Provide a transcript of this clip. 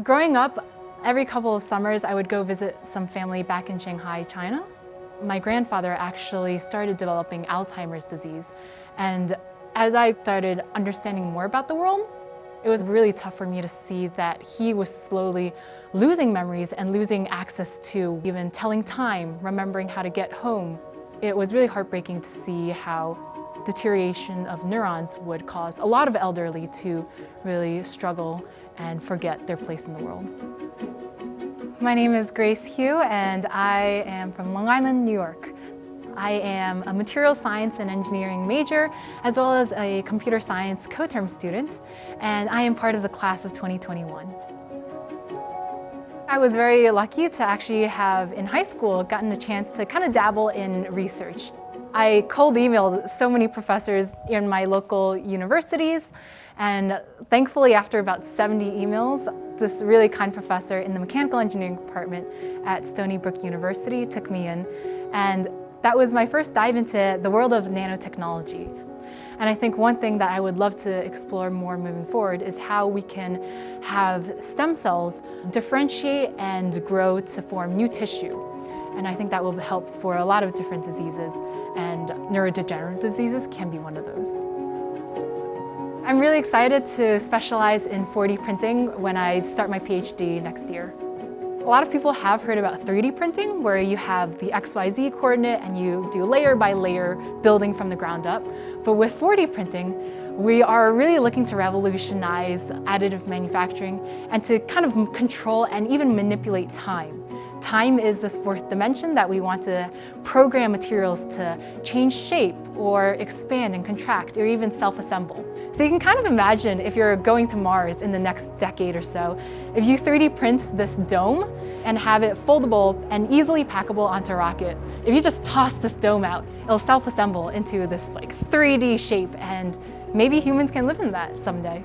Growing up, every couple of summers I would go visit some family back in Shanghai, China. My grandfather actually started developing Alzheimer's disease, and as I started understanding more about the world, it was really tough for me to see that he was slowly losing memories and losing access to even telling time, remembering how to get home. It was really heartbreaking to see how deterioration of neurons would cause a lot of elderly to really struggle and forget their place in the world. My name is Grace Hugh, and I am from Long Island, New York. I am a material science and engineering major, as well as a computer science co-term student, and I am part of the class of 2021. I was very lucky to actually have, in high school, gotten a chance to kind of dabble in research. I cold emailed so many professors in my local universities, and thankfully after about 70 emails, this really kind professor in the mechanical engineering department at Stony Brook University took me in, and that was my first dive into the world of nanotechnology. And I think one thing that I would love to explore more moving forward is how we can have stem cells differentiate and grow to form new tissue. And I think that will help for a lot of different diseases, and neurodegenerative diseases can be one of those. I'm really excited to specialize in 4D printing when I start my PhD next year. A lot of people have heard about 3D printing, where you have the XYZ coordinate and you do layer by layer building from the ground up. But with 4D printing, we are really looking to revolutionize additive manufacturing and to kind of control and even manipulate time. Time is this fourth dimension that we want to program materials to change shape or expand and contract or even self-assemble. So you can kind of imagine if you're going to Mars in the next decade or so, if you 3D print this dome and have it foldable and easily packable onto a rocket, if you just toss this dome out, it'll self-assemble into this like 3D shape, and maybe humans can live in that someday.